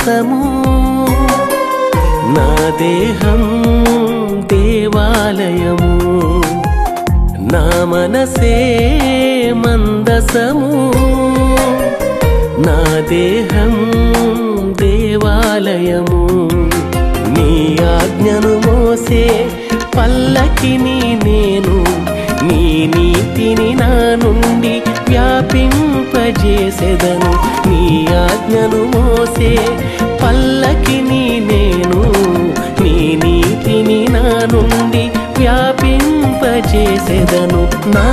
మందసము నా దేహం దేవాలయము నా మనసే మందసము నా దేహం దేవాలయము నీ ఆజ్ఞను మోసే పల్లకిని నేను నీ నీతిని నా నుండి వ్యాపింపజేసెదను నీ ఆజ్ఞను మోసే పల్లకిని నేను నీ నీతిని నా నుండి వ్యాపింపజేసెదను నా